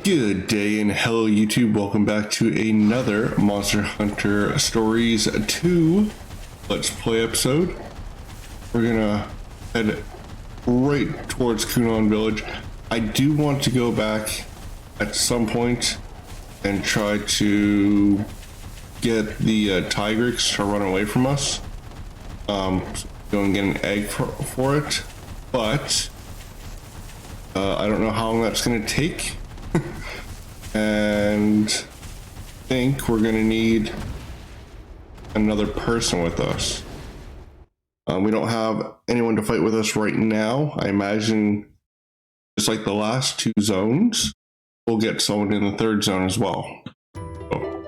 Good day and hello YouTube, welcome back to another Monster Hunter Stories 2 Let's Play episode. We're gonna head right towards Kuan village. I do want to go back at some point and try to get the tigers to run away from us. Go and get an egg for it, but I don't know how long that's gonna take. And I think we're gonna need another person with us. We don't have anyone to fight with us right now. I imagine just like the last two zones, we'll get someone in the third zone as well. Oh.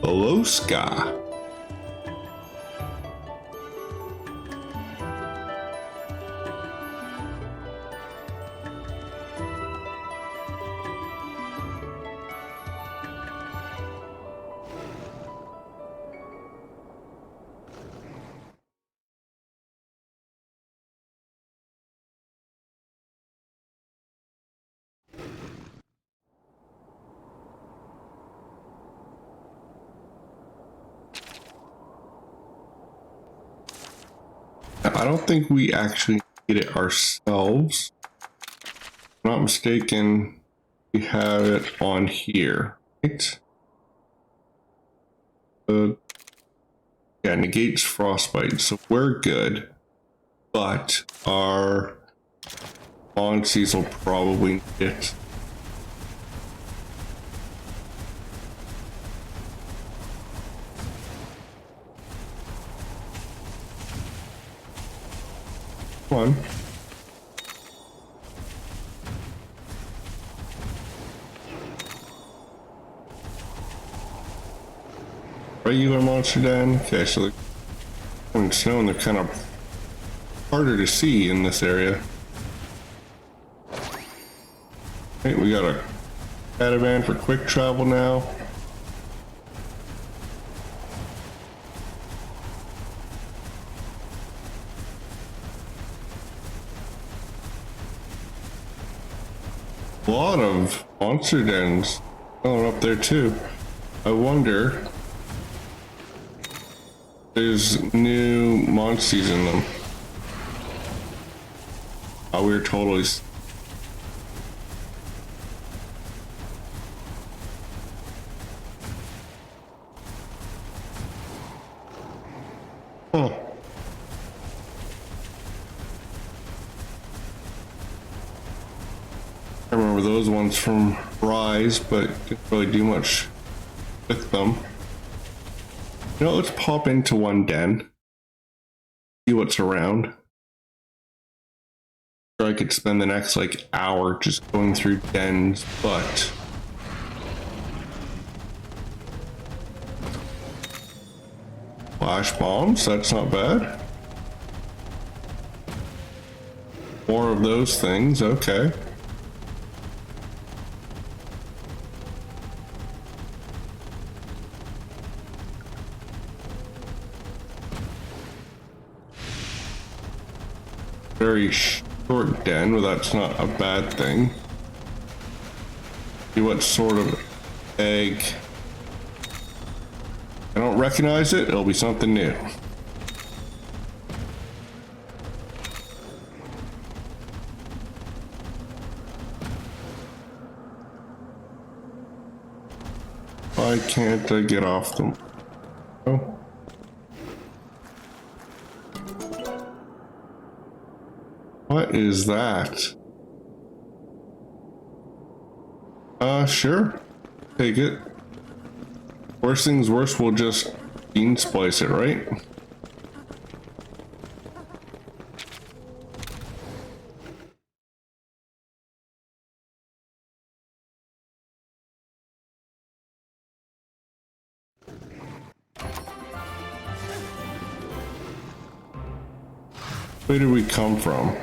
Hello, Ska. I don't think we actually get it ourselves. If I'm not mistaken, we have it on here, right? Yeah, negates frostbite, so we're good. But our onsies will probably need it. Come on. Regular monster den. Okay, so they're in snow and they're kind of harder to see in this area. Okay, we got a caravan for quick travel now. A lot of monster dens going up there too. I wonder if there's new monsters in them. Oh, we're totally. Huh. I remember those ones from Rise, but didn't really do much with them. You know, let's pop into one den, see what's around. Sure, I could spend the next like hour just going through dens, but flash bombs, that's not bad. More of those things, okay. Very short den, but that's not a bad thing. See what sort of egg. I don't recognize it, it'll be something new. Why can't I get off them? Oh. What is that? Sure. Take it. Worst things worst, we'll just bean splice it, right? Where did we come from?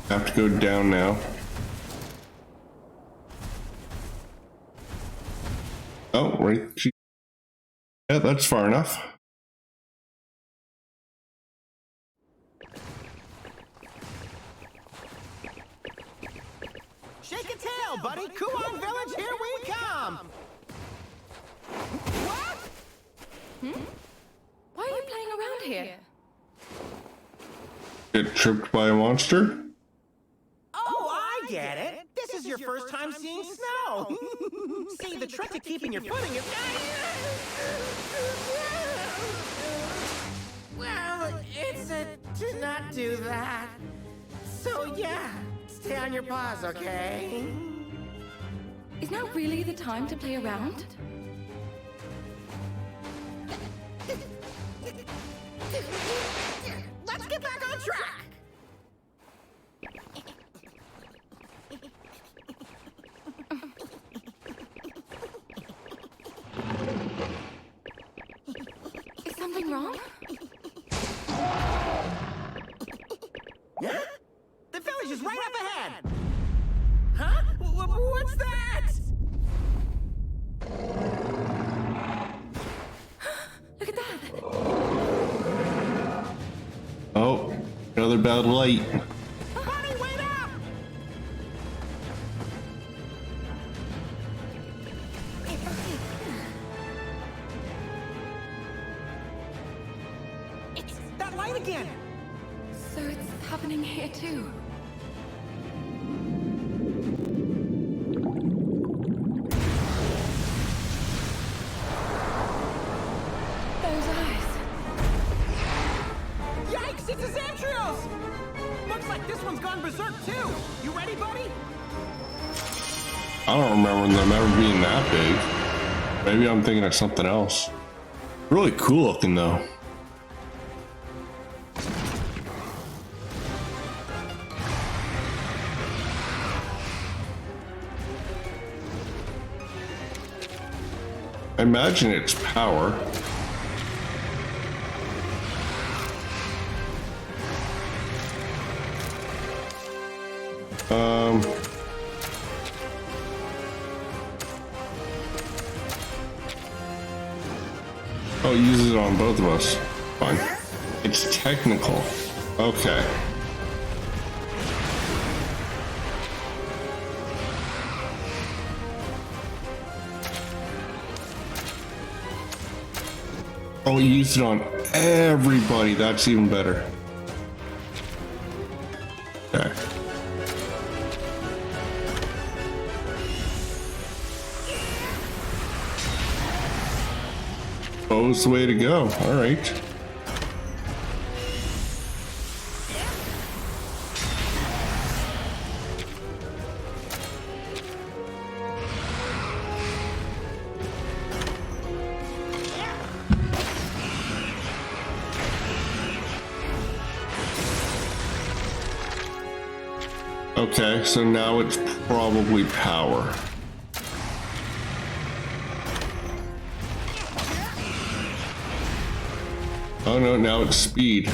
Have to go down now. Oh, right. Yeah, that's far enough. go, buddy! Kuan Village, here we come! What? Why are you playing around here? Get tripped by a monster? Oh, I get it! This is your first time seeing snow! See, the trick to keeping your footing is... Well, it's to not do that. So yeah, stay on your paws, okay? Is now really the time to play around? Let's get back on track! Is something wrong? The village is right up ahead! Huh? What's that? Look at that! Oh, another bad light. Buddy, wait up! It's that light again! So it's happening here too. Those eyes. Yikes, it's his entrails! Looks like this one's gone berserk too! You ready, buddy? I don't remember them ever being that big. Maybe I'm thinking of something else. Really cool looking though. I imagine it's power. Oh, it uses it on both of us. Fine. It's technical. Okay. Oh, it used it on everybody. That's even better. Okay. Bow's the way to go. All right. Okay, so now it's probably power. Oh no, now it's speed.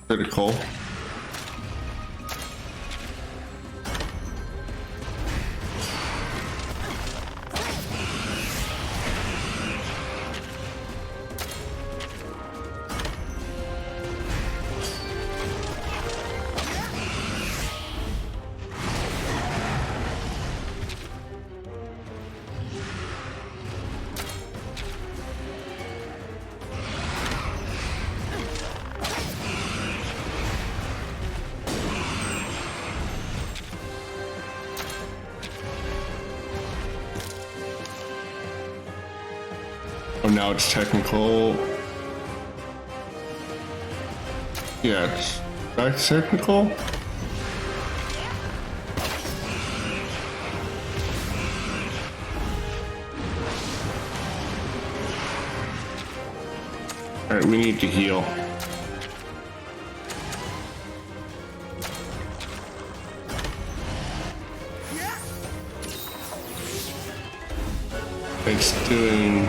Critical. Oh, now it's technical. Yeah, it's back to technical. All right, we need to heal. It's doing...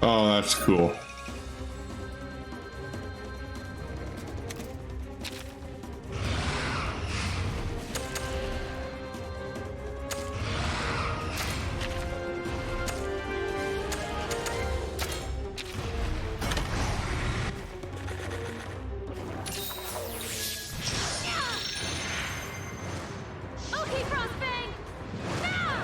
Oh, that's cool. Okay, Frostbang! Now!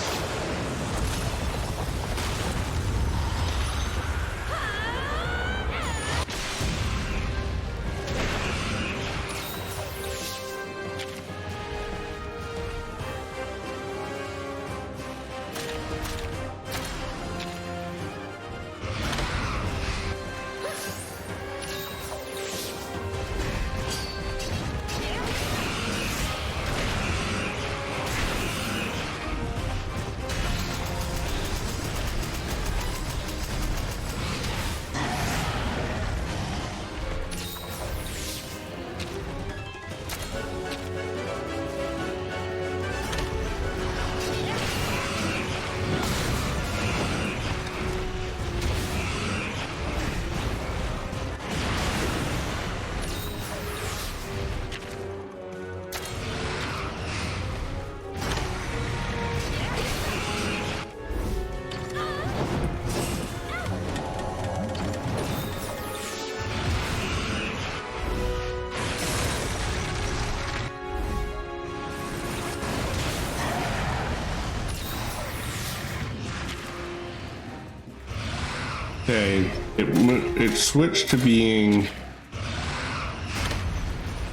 Okay, it switched to being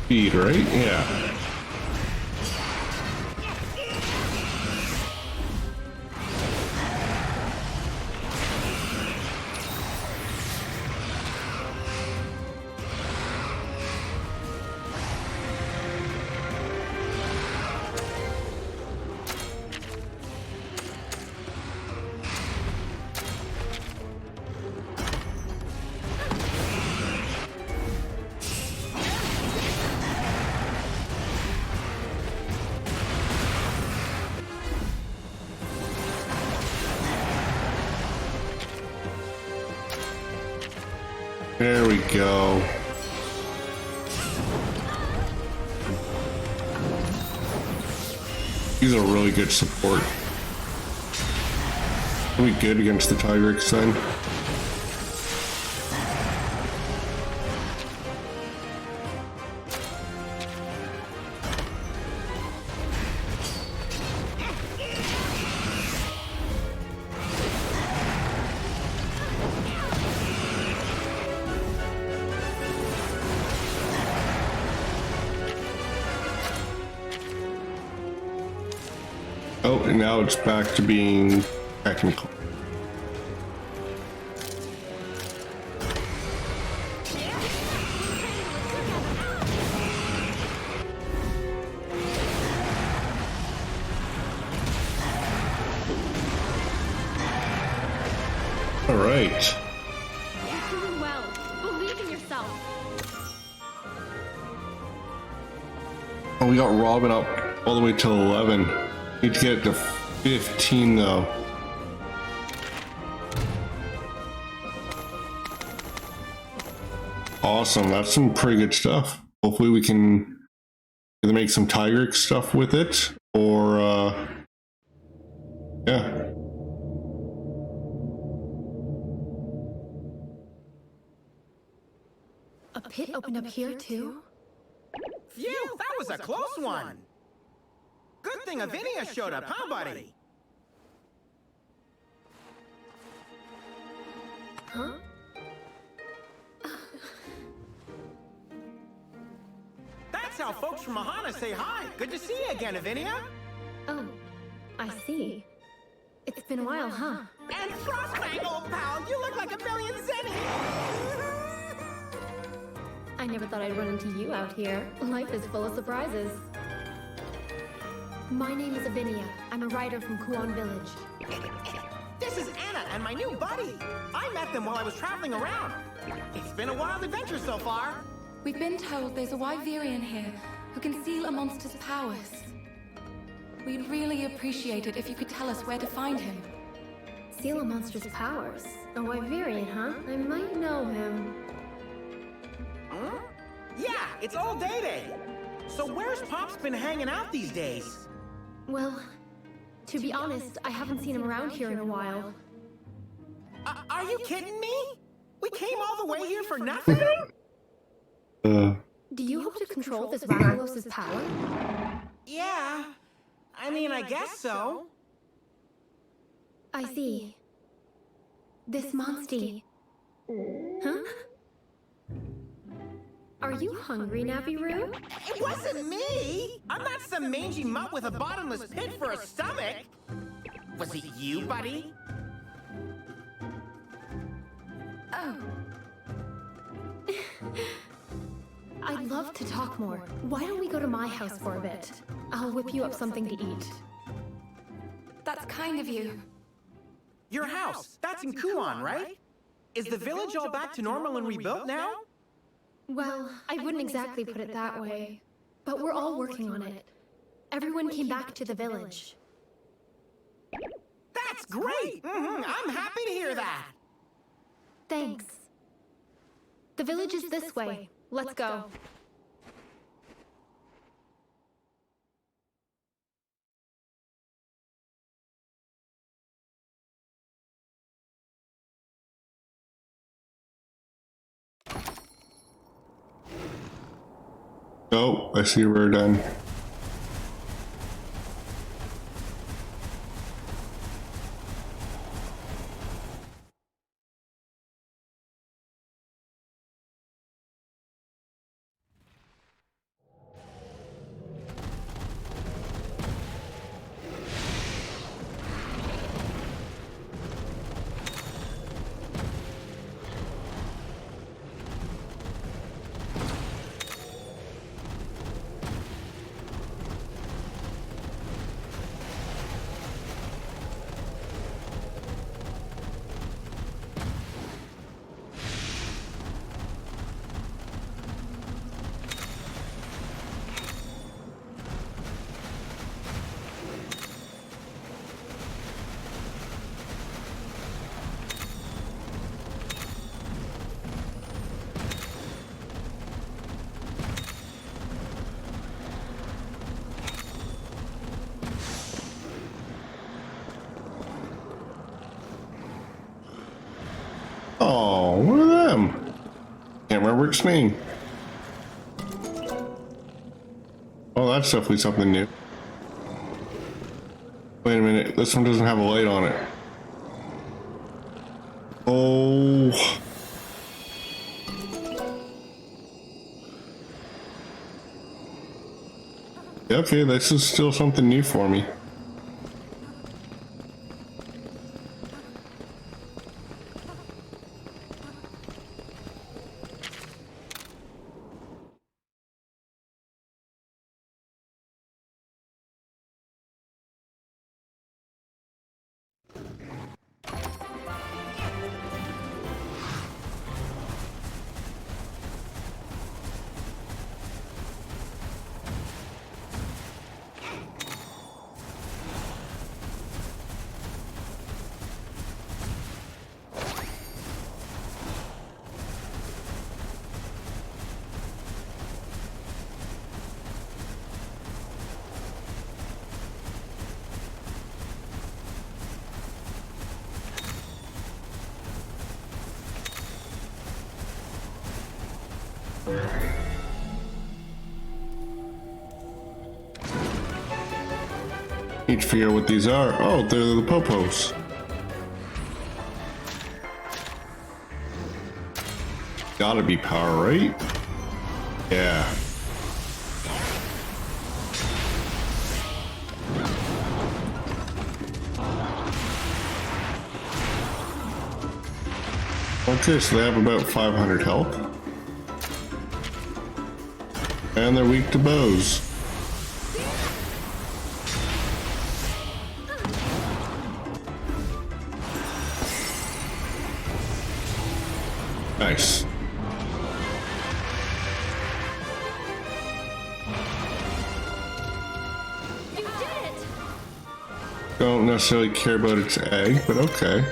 speed, right? Yeah. There we go. He's a really good support. Are we good against the Tigrex then? Oh, and now it's back to being technical. All right. You're doing well. Believe in yourself. Oh, we got Robin up all the way till 11. Need to get it to 15 though. Awesome, that's some pretty good stuff. Hopefully we can either make some Tigrex stuff with it, or yeah. A pit opened up here, too? Phew, that was a close one. Good thing Avinia showed up, huh, buddy? Huh? That's how folks from Mahana say hi. Good to see you again, Avinia. Oh, I see. It's been a while, huh? And Frostbang, old pal, you look like a million zennies. I never thought I'd run into you out here. Life is full of surprises. My name is Avinia. I'm a writer from Kuan village. This is Anna and my new buddy. I met them while I was traveling around. It's been a wild adventure so far. We've been told there's a Wyverian here who can seal a monster's powers. We'd really appreciate it if you could tell us where to find him. seal a monster's powers. A Wyverian, huh? I might know him. Huh? Yeah, it's all Day. So where's Pop's been hanging out these days? Well, to be honest, I haven't seen him around here in a while. Are you kidding me? We came all the way here for nothing? Do you hope to control this Rathalos' power? Yeah. I mean, I guess so. I see. This monster. Huh? Are you hungry, Naviru? It wasn't me! I'm not some mangy mutt with a bottomless pit for a stomach! Was it you, buddy? Oh, I'd love to talk more. Why don't we go to my house for a bit? I'll whip you up something to eat. that's kind of you. Your house, that's in Kuan, right? Is the village all back to normal and rebuilt now? Well, I wouldn't exactly put it that way. But we're all working on it. Everyone came back to the village. That's great! I'm happy to hear that! Thanks. The village is this way. Let's go. Oh, I see we're done. Oh, what are them? Can't remember its name. Oh, that's definitely something new. Wait a minute, this one doesn't have a light on it. Oh. Okay, this is still something new for me. Need to figure out what these are. Oh, they're the popos. Gotta be power, right? Yeah. Okay, so they have about 500 health. And they're weak to bows. Nice. You did it! Go don't necessarily care about its egg, but okay.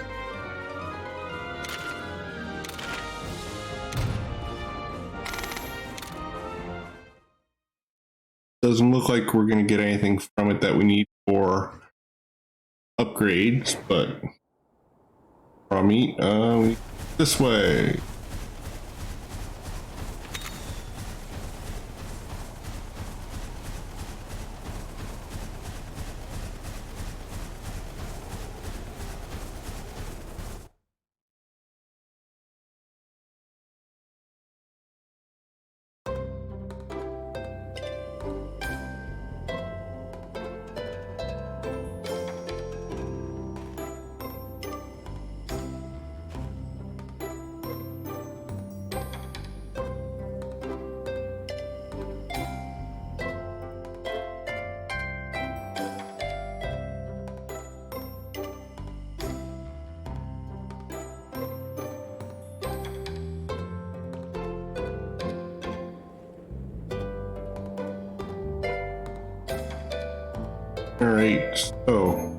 Doesn't look like we're going to get anything from it that we need for upgrades, but raw meat, this way. Alright, so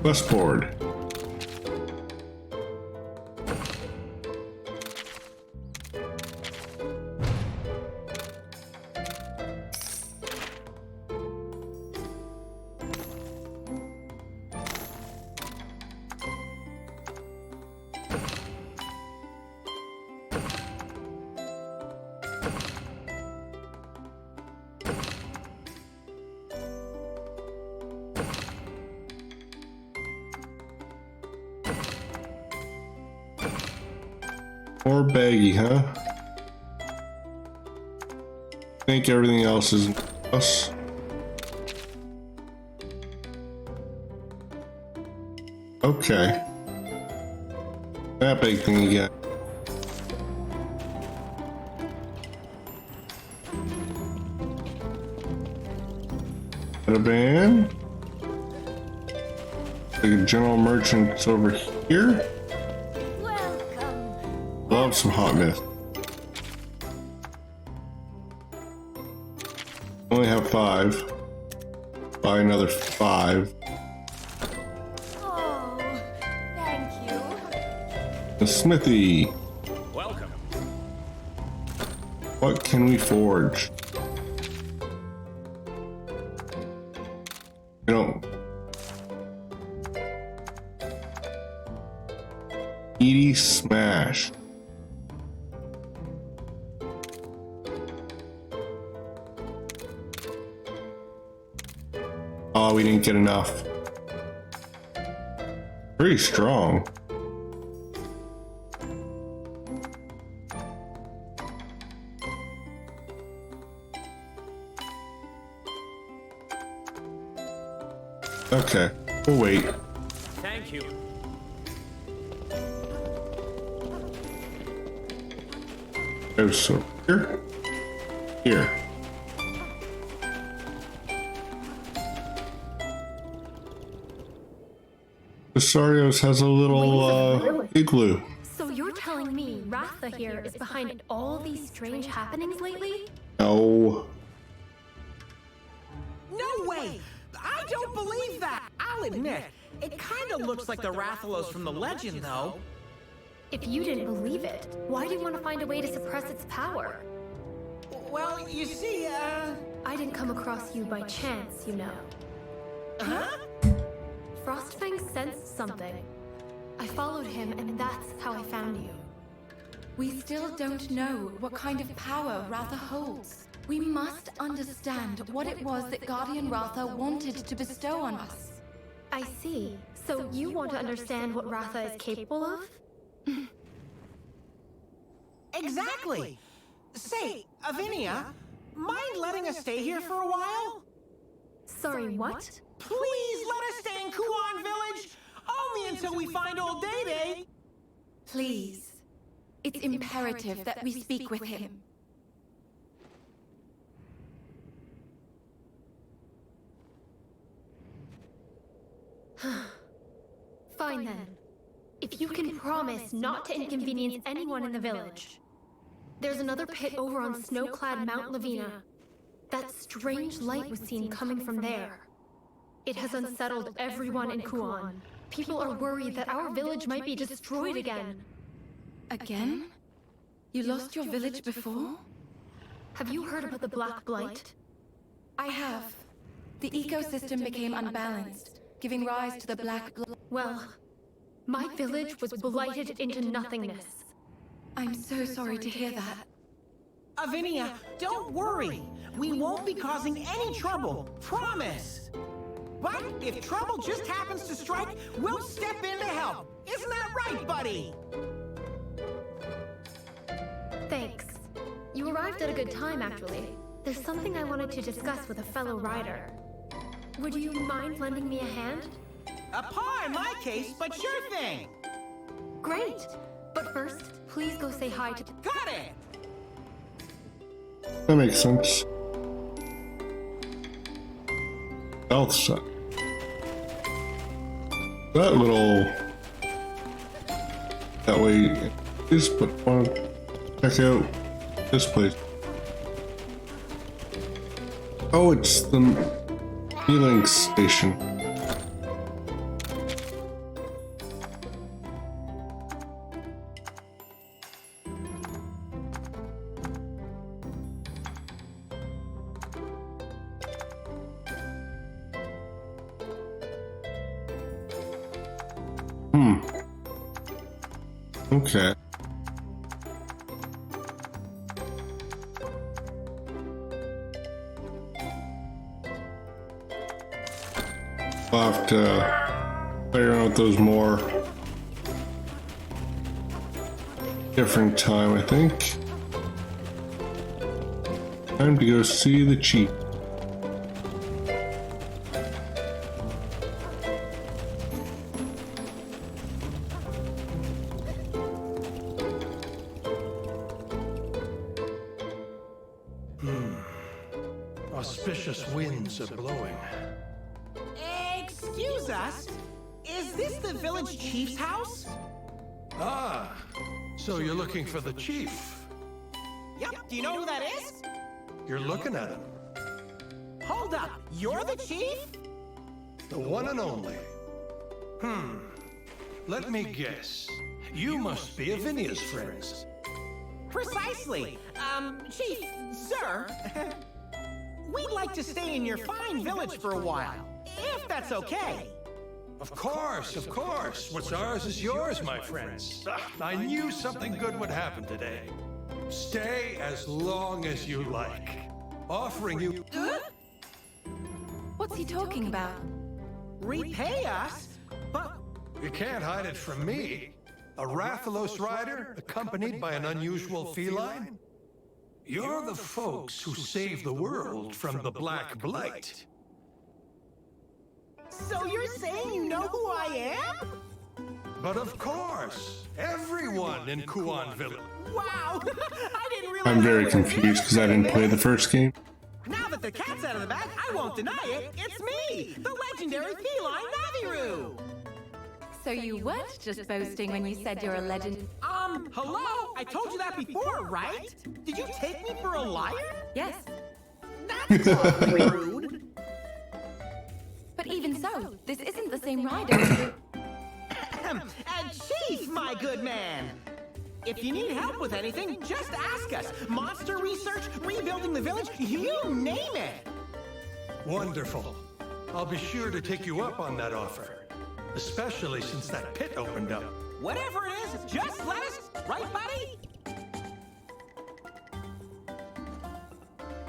quest board. More baggy, huh? I think everything else is us. Okay. That big thing again. A band. The general merchant's over here. Love some hotness. Only have 5. Buy another 5. Oh, thank you. The smithy. Welcome. What can we forge? You know. Edie Smash. Oh, we didn't get enough. Pretty strong. Okay, we'll wait. Thank you. Oh, so here? Here. Sarios has a little igloo. So you're telling me Ratha here is behind all these strange happenings lately? No. No way! I don't believe that! I'll admit, it kind of looks like the Rathalos from the legend, though. If you didn't believe it, why do you want to find a way to suppress its power? Well, you see, I didn't come across you by chance, you know. Huh? Frostfang sensed something. I followed him, and that's how I found you. We still don't know what kind of power Ratha holds. We must understand what it was that Guardian Ratha wanted to bestow on us. I see. So you want to understand what Ratha is capable of? Exactly! Say, Avinia, mind letting us stay here for a while? Sorry, what? Please let us stay in Kuan Village! Only until we find old Day-Day! Please. It's imperative that we speak with him. Fine then. If you can promise not to inconvenience anyone in the village. There's another pit over on snow-clad Mount Lavina. That strange light was seen coming from there. It has unsettled everyone in Kuan. People are worried that our village might be destroyed again. Again? You lost your village before? Have you heard about the Black Blight? I have. The ecosystem became unbalanced, giving rise to the Black Blight. Well, my village was blighted into nothingness. I'm so sorry to hear that. Avinia, don't worry. We won't be causing any trouble. Promise. But if trouble just happens to strike, we'll step in to help. Isn't that right, buddy? Thanks. You arrived at a good time, actually. There's something I wanted to discuss with a fellow rider. Would you mind lending me a hand? A paw in my case, but sure thing. Great! But first, please go say hi to... Got it! That makes sense. Health set. That little... That way is, but want to check out this place. Oh, it's the healing station. Okay. I'll have to play around with those more different time, I think. Time to go see the chief. Auspicious winds are blowing. Excuse us? Is this the village chief's house? Ah, so you're looking for the chief. Yep, do you know who that is? You're looking at him. Hold up, you're the chief? The one and only. Let me guess. You must be Avinia's friends. Precisely. Chief, sir. We'd like to stay in your fine village for a while, if that's okay. Of course, of course. What's ours is yours, my friends. I knew something good would happen today. Stay as long as you like. Offering you... What's he talking about? Repay us? But You can't hide it from me. A Rathalos rider, accompanied by an unusual feline? You're the folks who saved the world from the Black Blight. so you're saying you know who I am? But of course, everyone in Kuan Village. Wow! I didn't realize. I'm very confused because I didn't play the first game. Now that the cat's out of the bag, I won't deny it. It's me, the legendary feline Naviru. So you weren't just boasting when you said you're a legend. Hello? I told you that before, right? Did you take me for a liar? Yes, That's awfully rude. but even so, this isn't the same rider. Chief, my good man. If you need help with anything, just ask us. Monster research, rebuilding the village, you name it. Wonderful. I'll be sure to take you up on that offer. Especially since that pit opened up. Whatever it is, just let us. Right, buddy?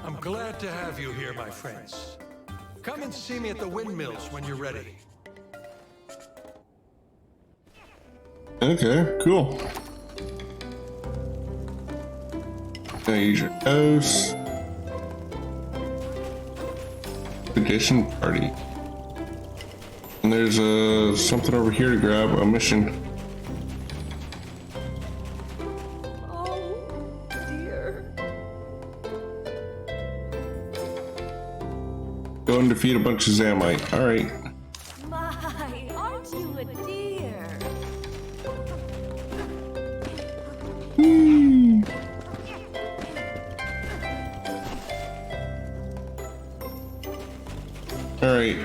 I'm glad to have you here, my friends. Come and see me at the windmills when you're ready. Okay, cool. Now use your dose. Edition party. And there's something over here to grab, a mission. Oh, dear. Go and defeat a bunch of Zamite. Alright. My, aren't you a dear? Alright.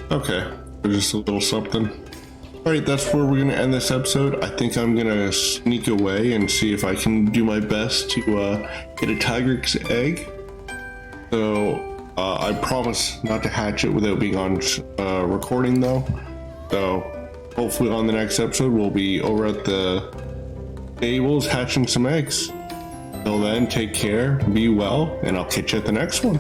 Okay, just a little something. All right, that's where we're gonna end this episode. I think I'm gonna sneak away and see if I can do my best to get a tiger's egg. So I promise not to hatch it without being on recording though. So hopefully on the next episode we'll be over at the stables hatching some eggs. Till then, take care, be well, and I'll catch you at the next one.